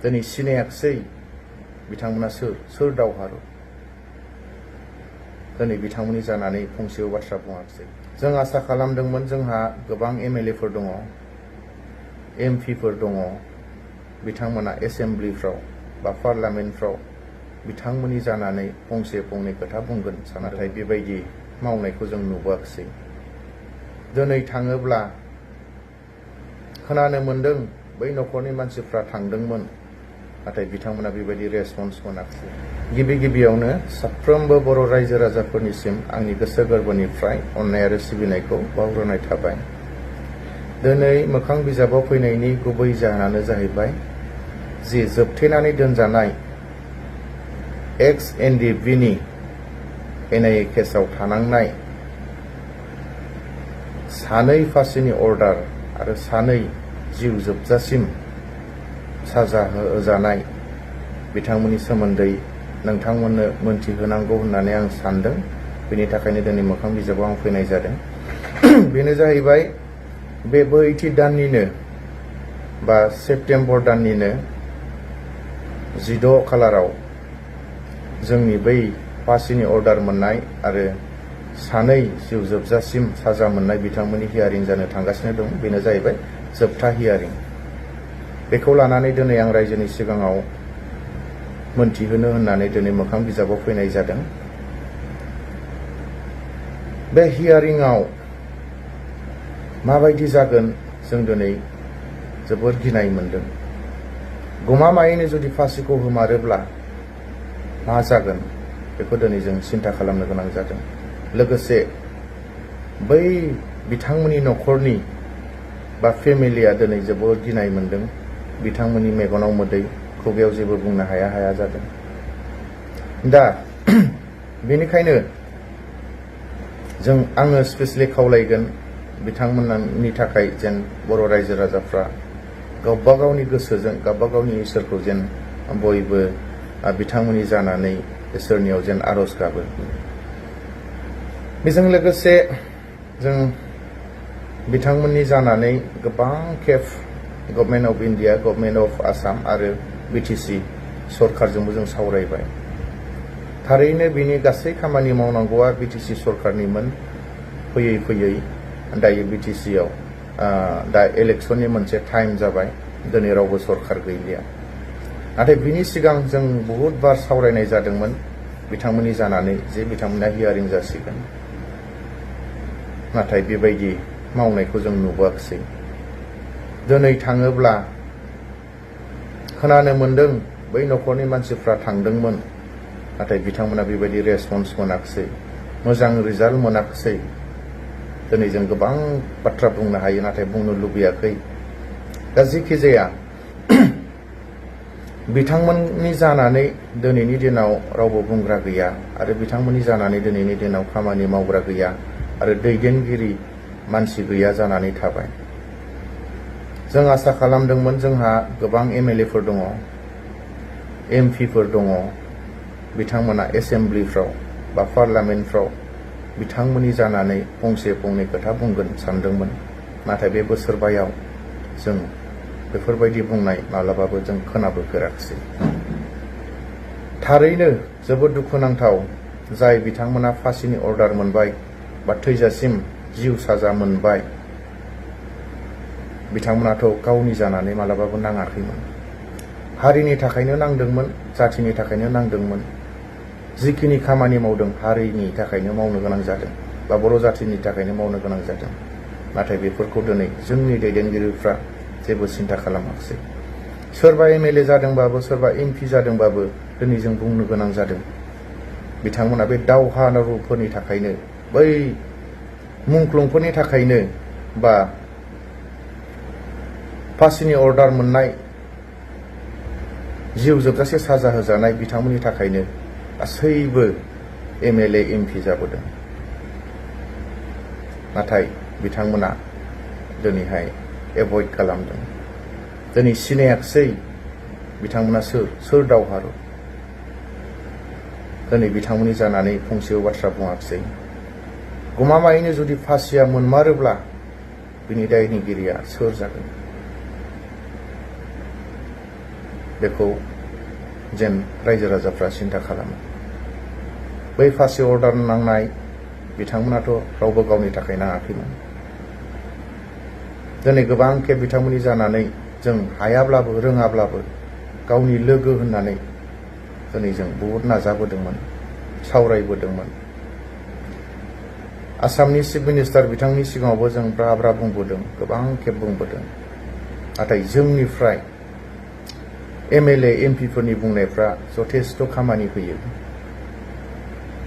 दिनै सिनायाखिसै बिथांमोना सोर दावहारु दिनै बिथांमोननि जानानै फंसेबो बाथ्रा बुङाखिसै। जों आसा खालामदोंमोन जोंहा गोबां MLAफोर दङ, MPफोर दङ, बिथांमोना एसेम्ब्लिफ्राव बा पार्लामेन्टफ्राव बिथांमोननि जानानै फंसे फंनै खोथा बुंगोन, नाथाय बेबायदि मावनायखौ जों नुबोआखिसै। दिनै थाङोब्ला खोनानो मोन्दों बै न'खरनि मानसिफ्रा थांदोंमोन, नाथाय बिथांमोना बेबायदि रेसपन्स मोनाखिसै। गिबियावनो साफ्रोमबो बर' रायजो राजाफोरनिसिम आंनि गोसो गोरबोनिफ्राय अननाय आरो सिबिनायखौ बावग्रोनाय थाबाय। दिनै मोखां बिजाबाव फैनायनि गुबै जाहोनानो जाहैबाय जि जोबथेनानै दोनजानाय एक्स-NDP-नि NIA केसआव थानांनाय सानै फासिनि अर्डार आरो सानै जिउ जोबजासिम साजा होजानाय बिथांमोननि सोमोन्दै नोंथांमोननो मोनथिहोनांगौ होननानै आं सानदों। बेनि थाखायनो दिनै मोखां बिजाबाव आं फैनाय जादों। बेनो जाहैबाय बे बैथि दाननिनो बा सेप्तेम्बर दाननिनो 16 खालाराव जोंनि बै फासिनि अर्डार मोननाय आरो सानै जिउ जोबजासिम साजा मोननाय बिथांमोननि हियारिं जानो थांगासिनो दं। बेनो जाहैबाय जोबथा हियारिं। बेखौ लानानै दिनै आं रायजोनि सिगाङाव मोनथिहोनो होननानै दिनै मोखां बिजाबाव फैनाय जादों। बे हियारिंआव माबायदि जागोन जों दिनै जोबोर गिनाय मोनदों। गमामायैनो जुदि फासिखौ होमारोब्ला मा जागोन बेखौ दिनै जों सिन्था खालामनो गोनां जादों। लोगोसे बै बिथांमोननि न'खरनि बा फेमिलिया दिनै जोबोर गिनाय मोनदों। बिथांमोननि मेगनाव मोदै, खुगायाव जेबो बुंनो हाया जादों। दा बेनिखायनो आङो स्पेसियेलि खावलायगोन बिथांमोननि थाखाय जेन बर' रायजो राजाफ्रा गावबा गावनि गोसोजों गावबा गावनि इसोरखौ जेन बयबो बिथांमोननि जानानै इसोरनियाव जेन आर'ज गाबो। बेजों लोगोसे जों बिथांमोननि जानानै गोबां खेब government of India, government of Assam आरो BTC सरकारजोंबो जों सावरायबाय। थारैनो बिनि गासै खामानि मावनांगौआ BTC सरकारनिमोन। फैयै दायो BTCआव दा इलेक्सननि मोनसे टाइम जाबाय। दिनै रावबो सरकार गैलिया। नाथाय बिनि सिगां जों बहुद बार सावरायनाय जादोंमोन बिथांमोननि जानानै जे बिथांमोना हियारिं जासिगोन। नाथाय बेबायदि मावनायखौ जों नुबोआखिसै। दिनै थाङोब्ला खोनानो मोन्दों बै न'खरनि मानसिफ्रा थांदोंमोन, नाथाय बिथांमोना बेबायदि रेसपन्स मोनाखिसै, मोजां रिजाल्ट मोनाखिसै। दिनै जों गोबां बाथ्रा बुंनो हायो, नाथाय बुंनो लुबैयाखै। दा जेखि जाया बिथांमोननि जानानै दिनैनि दिनाव रावबो बुंग्रा गैया आरो बिथांमोननि जानानै दिनैनि दिनाव खामानि मावग्रा गैया आरो दैदेनगिरि मानसि गैया जानानै थाबाय। जों आसा खालामदोंमोन जोंहा गोबां MLAफोर दङ, MPफोर दङ, बिथांमोना एसेम्ब्लिफ्राव बा पार्लामेन्टफ्राव बिथांमोननि जानानै फंसे फंनै खोथा बुंगोन सानदोंमोन। नाथाय बे बोसोरबायाव जों बेफोरबायदि बुंनाय माब्लाबाबो जों खोनाबोफेराखिसै। थारैनो जोबोद दुखुनांथाव जाय बिथांमोना फासिनि अर्डार मोनबाय बा थैजासिम जिउ साजा मोनबाय, बिथांमोनाथ' गावनि जानानै मालाबाबो नाङाखैमोन। हारिनि थाखायनो नांदोंमोन, जाथिनि थाखायनो नांदोंमोन। जिखिनि खामानि मावदों हारिनि थाखायनो मावनो गोनां जादों बा बर' जाथिनि थाखायनो मावनो गोनां जादों। नाथाय बेफोरखौ दिनै जोंनि दैदेनगिरिफ्रा जेबो सिन्था खालामाखिसै। सोरबा MLA जादोंबाबो, सोरबा MP जादोंबाबो दिनै जों बुंनो गोनां जादों बिथांमोना बे दावहारुफोरनि थाखायनो, बै मुंख्लंफोरनि थाखायनो बा फासिनि अर्डार मोननाय, जिउ जोबजासे साजा होजानाय बिथांमोननि थाखायनो गासैबो MLA MP जाबोदों। नाथाय बिथांमोना दिनैहाय एभयड खालामदों। दिनै सिनायाखिसै बिथांमोना सोर दावहारु। दिनै बिथांमोननि जानानै फंसेबो बाथ्रा बुङाखिसै। गमामायैनो जुदि फासिया मोनमारोब्ला बिनि दायनिगिरिया सोर जागोन? बेखौ जेन रायजो राजाफ्रा सिन्था खालामो। बै फासि अर्डार नांनाय बिथांमोनाथ' रावबो गावनि थाखाय नाङाखैमोन। दिनै गोबां खेब बिथांमोननि जानानै जों हायाब्लाबो रोङाब्लाबो गावनि लोगो होननानै दिनै जों बहुद नाजाबोदोंमोन, सावरायबोदोंमोन। आसामनि चिफ मिनिस्टार बिथांनि सिगाङावबो जों ब्रा ब्रा बुंबोदों, गोबां खेब बुंबोदों। नाथाय जोंनिफ्राय MLA MP फोरनि बुंनायफ्रा जथेस्थ' खामानि होयो,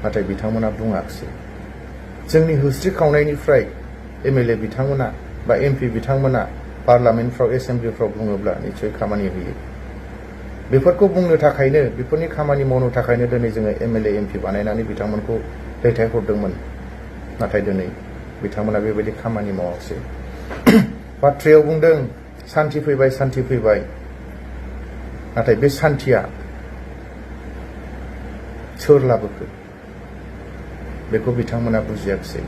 नाथाय बिथांमोना बुङाखिसै। जोंनि होस्रि खावनायनिफ्राय MLA बिथांमोना बा MP बिथांमोना पार्लामेन्टफ्राव एसेम्ब्लिफ्राव बुङोब्ला निश्चय खामानि होयो। बेफोरखौ बुंनो थाखायनो, बेफोरनि खामानि मावनो थाखायनो दिनै जोङो MLA MP बानायनानै बिथांमोनखौ दैथायहरदोंमोन। नाथाय दिनै बिथांमोना बेबायदि खामानि मावाखिसै। बाथ्रायाव बुंदों सान्थि फैबाय, सान्थि फैबाय। नाथाय बे सान्थिया सोर लाबोखो बेखौ बिथांमोना बुजियाखिसै।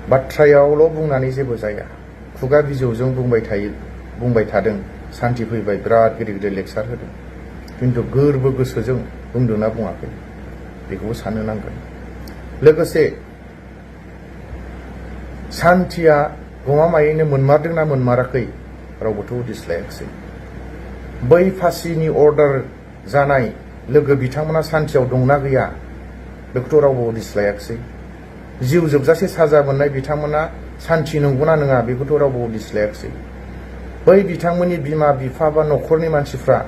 बाथ्रायावल' बुंनानै जेबो जाया, खुगा बिजौजों बुंबाय थादों सान्थि फैबाय, बिराद गिदिर गिदिर लेक्सार होदों, खिन्थु गोरबो गोसोजों बुंदोंना बुङाखै बेखौबो साननो नांगोन। लोगोसे सान्थिया गमामायैनो मोनमारदोंना मोनमाराखै रावबोथ' उदिस लायाखिसै। बै फासिनि अर्डार जानाय लोगो बिथांमोना सान्थियाव दंना गैया बेखौथ' रावबो उदिस लायाखिसै। जिउ जोबजासे साजा मोननाय बिथांमोना सान्थि नंगौना नङा बेखौथ' रावबो उदिस लायाखिसै। बै बिथांमोननि बिमा बिफा बा न'खरनि मानसिफ्रा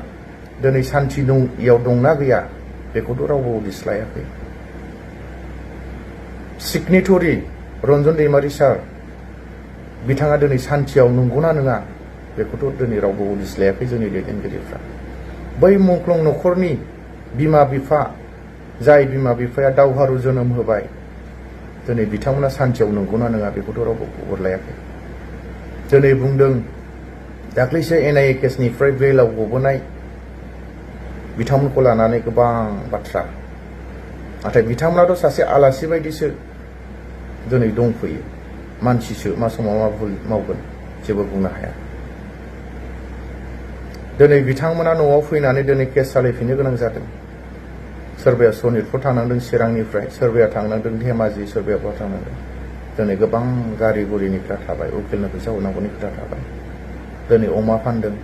दिनै सान्थियाव दंना गैया बेखौथ' रावबो उदिस लायाखै। सिगनेटरि रन्जन दैमारि सार बिथाङा दिनै सान्थियाव नंगौना नङा बेखौथ' दिनै रावबो उदिस लायाखै जोंनि दैदेनगिरिफ्रा। बै मुंख्लं न'खरनि बिमा बिफा, जाय बिमा बिफाया दावहारु जोनोम होबाय, दिनै बिथांमोना सान्थियाव नंगौना नङा बेखौथ' रावबो खबर लायाखै। दिनै बुंदों दाख्लैसो NIA केसनिफ्राय बेलाव गबोनाय बिथांमोनखौ लानानै गोबां बाथ्रा, नाथाय बिथांमोनाथ' सासे आलासि बायदिसो दिनै दंफैयो। मानसिसो मा समाव मा भुल मावगोन जेबो बुंनो हाया। दिनै बिथांमोना न'आव फैनानै दिनै केस सालायफिननो गोनां जादों। सोरबाया सनितपुर थांनांदों चिरांनिफ्राय, सोरबाया थांनांदों धेमाजि, सोरबाया बहा थांनांदों। दिनै गोबां गारि गुरिनि खोथा थाबाय, उकिलनो फैसा हरनांगौनि खोथा थाबाय। दिनै अमा फानदों,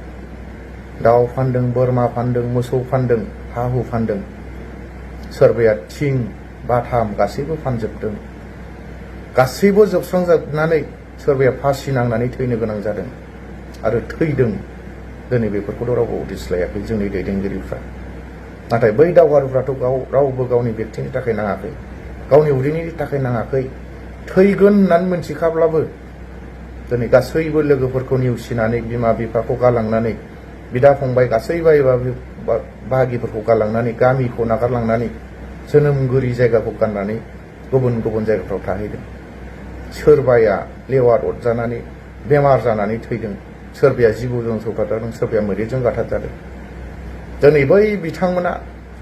दाउ फानदों, बोरमा फानदों, मोसौ फानदों, हा हु फानदों। सोरबाया थिं बाथाम गासैबो फानजोबदों। गासैबो जोबस्रांजोबनानै सोरबाया फासि नांनानै थैनो गोनां जादों आरो थैदों। दिनै बेफोरखौथ' रावबो उदिस लायाखै जोंनि दैदेनगिरिफ्रा। नाथाय बै दावहारुफ्राथ' रावबो गावनि बेक्तिनि थाखाय नाङाखै, गावनि उदैनि थाखाय नाङाखै। थैगोन होननानै मोनथिखाब्लाबो दिनै गासैबो लोगोफोरखौ नेवसिनानै, बिमा बिफाखौ गालांनानै, बिदा फंबाय गासै बाय बाहागिफोरखौ गालांनानै, गामिखौ नागारलांनानै, जोनोमगिरि जायगाखौ गारनानै गुबुन गुबुन जायगाफ्राव थाहैदों। सोरबाया लेवार अरजानानै बेमार जानानै थैदों, सोरबाया जिबौजों सौदावजादों, सोरबाया मैदेरजों गाथारजादों। दिनै बै बिथांमोना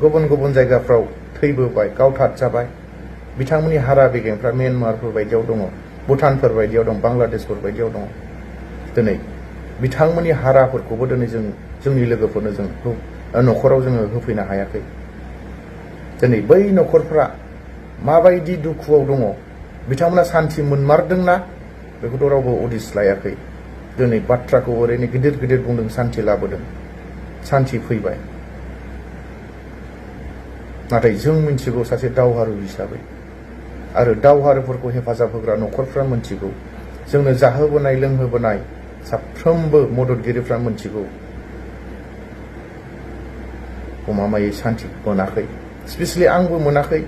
गुबुन गुबुन जायगाफ्राव थैबोबाय, गावथारजाबाय। बिथांमोननि हारा बेगेंफ्रा म्यानमारफोर बायदियाव दङ, भुटानफोर बायदियाव दं, बांलादेशफोर बायदियाव दङ। दिनै बिथांमोननि हाराफोरखौबो दिनै जोंनि लोगोफोरनो जों न'खराव जोङो होफैनो हायाखै। दिनै बै न'खरफ्रा माबायदि दुखुआव दङ, बिथांमोना सान्थि मोनमारदोंना बेखौथ' रावबो उदिस लायाखै। दिनै बाथ्राखौ ओरैनो गिदिर गिदिर बुंदों, सान्थि लाबोदों, सान्थि फैबाय। नाथाय जों मिन्थिगौ सासे दावहारु हिसाबै, आरो दावहारुफोरखौ हेफाजाब होग्रा न'खरफ्रा मिन्थिगौ, जोंनो जाहोबोनाय लोंहोबोनाय साफ्रोमबो मददगिरिफ्रा मिन्थिगौ गमामायै सान्थि मोनाखै। स्पेसियेलि आंबो मोनाखै,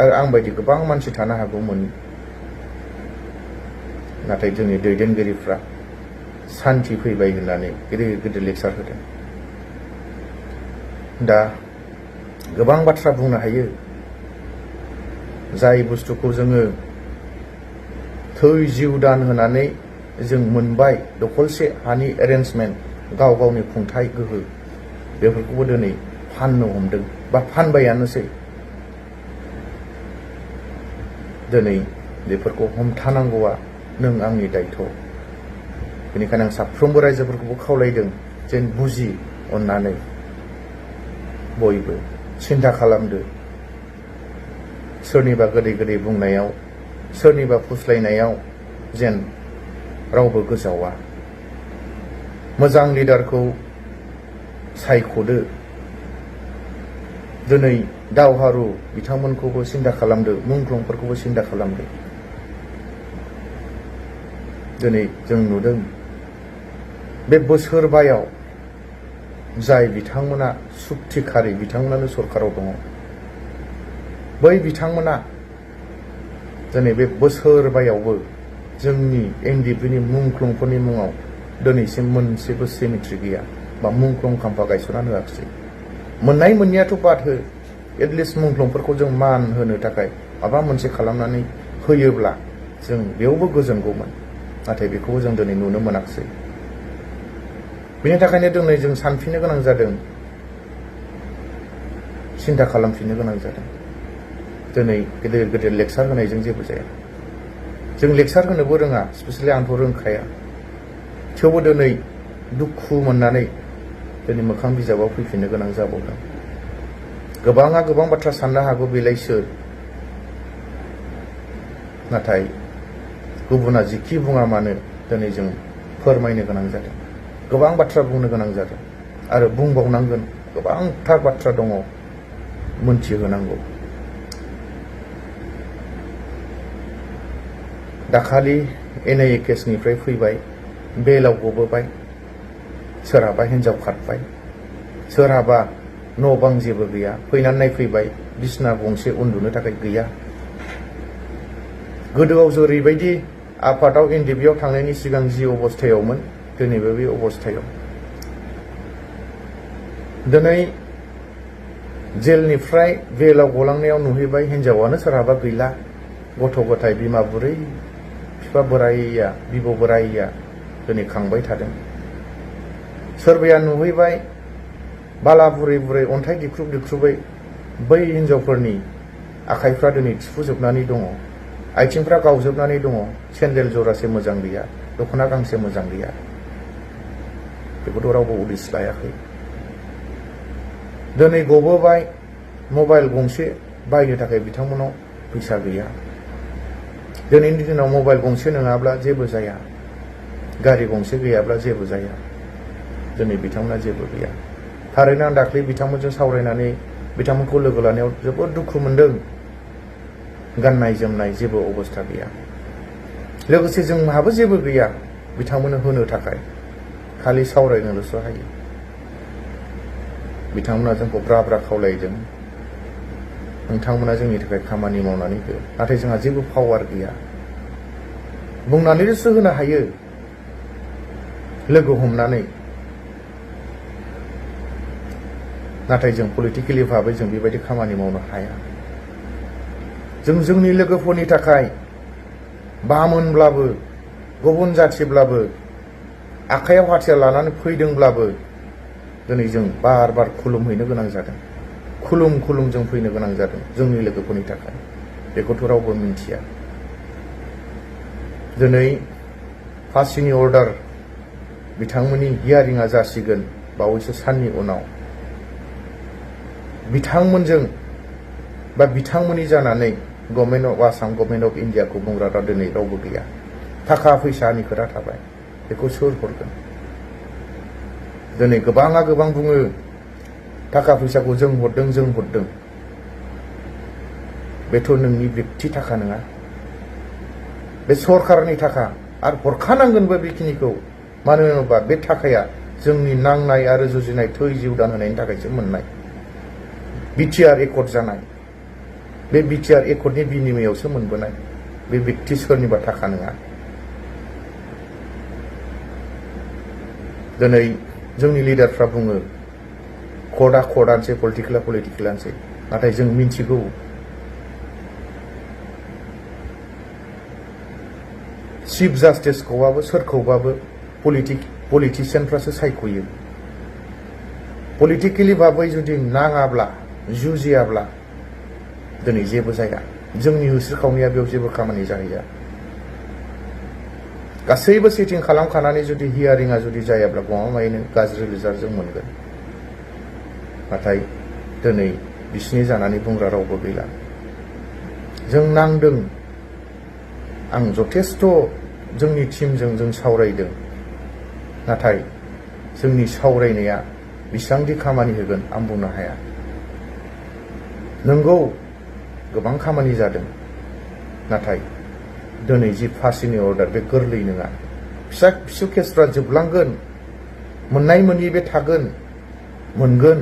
आरो आं बायदि गोबां मानसि थानो हागौमोन। नाथाय जोंनि दैदेनगिरिफ्रा सान्थि फैबाय होननानै गिदिर गिदिर लेक्सार होदों। दा गोबां बाथ्रा बुंनो हायो, जाय बुस्थुखौ जोङो थै जिउ दान होनानै जों मोनबाय, दखलसे हानि एरेन्जमेन्ट, गाव गावनि खुंथाय गोहो, बेफोरखौबो दिनै फाननो हमदों बा फानबायानोसै। दिनै बेफोरखौ हमथानांगौआ नों आंनि दायथ'। बेनिखायनो आं साफ्रोमबो रायजोफोरखौबो खावलायदों, जेन बुजि अननानै बयबो सिन्था खालामदो सोरनिबा गोदै गोदै बुंनायाव सोरनिबा फुस्लायनायाव जेन रावबो गोजावा मोजां लिडारखौ सायख'दो दिनै दावहारु बिथांमोनखौबो सिन्था खालामदो मुंख्लंफोरखौबो सिन्था खालामदो दिनै जों नुदों बे बोसोरबायाव जाय बिथांमोना सुक्तिखारि बिथांमोनानो सरकाराव दङ बै बिथांमोना दिनै बे बोसोरबायावबो जोंनि एनडिएफबिनि मुंख्लंफोरनि मुङाव दिनैसिम मोनसेबो सेमिट्रि गैया बा मुंख्लं खाम्फा गायसननानै होआखिसै मोननाय मोननायाथ' बाद हो एटलिस्ट मुंख्लंफोरखौ जों मान होनो थाखाय माबा मोनसे खालामनानै होयोब्ला जों बेयावबो गोजोनगौमोन नाथाय बेखौबो जों दिनै नुनो मोनाखिसै बेनि थाखायनो दिनै जों सानफिननो गोनां जादों सिन्था खालामफिननो गोनां जादों दिनै गेदेर गेदेर लेक्सार होनायजों जेबो जाया जों लेक्सार होनोबो रोङा स्पेसियेलि आंथ' रोंखाया थेवबो दिनै दुखु मोननानै दिनै मोखां बिजाबाव फैफिननो गोनां जाबावदों गोबाङा गोबां बाथ्रा साननो हागौ बेलाय सोर नाथाय गुबुना जिखि बुङा मानो दिनै जों फोरमायनो गोनां जादों गोबां बाथ्रा बुंनो गोनां जादों आरो बुंबावनांगोन गोबांथार बाथ्रा दङ मोनथिहोनांगौ दाखालि एनआइए केसनिफ्राय फैबाय बेलाव गबोबाय सोरहाबा हिन्जाव खारबाय सोरहाबा न' बां जेबो गैया फैनानै नायफैबाय बिसना गंसे उन्दुनो थाखाय गैया गोदोआव जेरैबायदि आफादाव एनडिएफबियाव थांनायनि सिगां जि अबस्थायावमोन दिनैबो बे अबस्थायाव दिनै जेलनिफ्राय बेलाव गलांनायाव नुहैबाय हिन्जावानो सोरहाबा गैला गथ' गथाय बिमा बुरै बिफा बोराइया बिबौ बोराइया दिनै खांबाय थादों सोरबाया नुहैबाय बाला बुरै बुरै अन्थाइ दिख्रुब दिख्रुबै बै हिन्जावफोरनि आखाइफ्रा दिनै थिफुजोबनानै दङ आथिंफ्रा गावजोबनानै दङ सेन्देल जरासे मोजां गैया दख'ना गांसे मोजां गैया बेखौथ' रावबो उदिस लायाखै दिनै गबोबाय मबाइल गंसे बायनो थाखाय बिथांमोनाव फैसा गैया दिनैनि दिनाव मबाइल गंसे नङाब्ला जेबो जाया गारि गंसे गैयाब्ला जेबो जाया दिनै बिथांमोना जेबो गैया थारैनो आं दाख्लै बिथांमोनजों सावरायनानै बिथांमोनखौ लोगो लानायाव जोबोद दुखु मोनदों गाननाय जोमनाय जेबो अबस्था गैया लोगोसे जोंहाबो जेबो गैया बिथांमोननो होनो थाखाय खालि सावरायनोल'सो हायो बिथांमोना जोंखौ ब्रा ब्रा खावलायदों नोंथांमोना जोंनि थाखाय खामानि मावनानै हो नाथाय जोंहा जेबो पावार गैया बुंनानैल'सो होनो हायो लोगो हमनानै नाथाय जों पलिटिकेलि भाबै जों बेबायदि खामानि मावनो हाया जों जोंनि लोगोफोरनि थाखाय बामोनब्लाबो गुबुन जाथिब्लाबो आखायाव हाथियार लानानै फैदोंब्लाबो दिनै जों बार बार खुलुमहैनो गोनां जादों खुलुम खुलुम जों फैनो गोनां जादों जोंनि लोगोफोरनि थाखाय बेखौथ' रावबो मिन्थिया दिनै फासिनि अर्डार बिथांमोननि हियारिंआ जासिगोन बावैसो साननि उनाव बिथांमोनजों बा बिथांमोननि जानानै government of Assam government of इन्डियाखौ बुंग्रा दिनै रावबो गैया थाखा फैसानि खोथा थाबाय बेखौ सोर हरगोन दिनै गोबाङा गोबां बुङो थाखा फैसाखौ जों हरदों बेथ' नोंनि बेक्ति थाखा नङा बे सरकारनि थाखा आरो हरखानांगोनबो बेखिनिखौ मानो होनोबा बे थाखाया जोंनि नांनाय आरो जुजिनाय थै जिउ दान होनायनि थाखायसो मोननाय बिटिआर एकर्ड जानाय बे बिटिआर एकर्डनि बिनिमयावसो मोनबोनाय बे बेक्ति सोरनिबा थाखा नङा दिनै जोंनि लिडारफ्रा बुङो कर्टआनोसै पलिटिकेलानोसै नाथाय जों मिन्थिगौ चिफ जास्टिसखौबाबो सोरखौबाबो पलिटिसियानफ्रासो सायख'यो पलिटिकेलि भाबै जुदि नाङाब्ला जुजियाब्ला दिनै जेबो जाया जोंनि होस्रिखावनाया बेयाव जेबो खामानि जाहैया गासैबो सेटिं खालामखानानै जुदि हियारिंआ जुदि जायाब्ला गमामायैनो गाज्रि रिजाल्ट जों मोनगोन। नाथाय दिनै बिसिनि जानानै बुंग्रा रावबो गैला। जों नांदों, आं जथेस्थ' जोंनि टीमजों जों सावरायदों, नाथाय जोंनि सावरायनाया बेसेबांदि खामानि होगोन आं बुंनो हाया। नंगौ गोबां खामानि जादों, नाथाय दिनै जि फांसिनि अर्डार बे गोरलै नङा। फिसा फिसौ केसफ्रा जोबलांगोन, मोननाय मोनि बे थागोन, मोनगोन।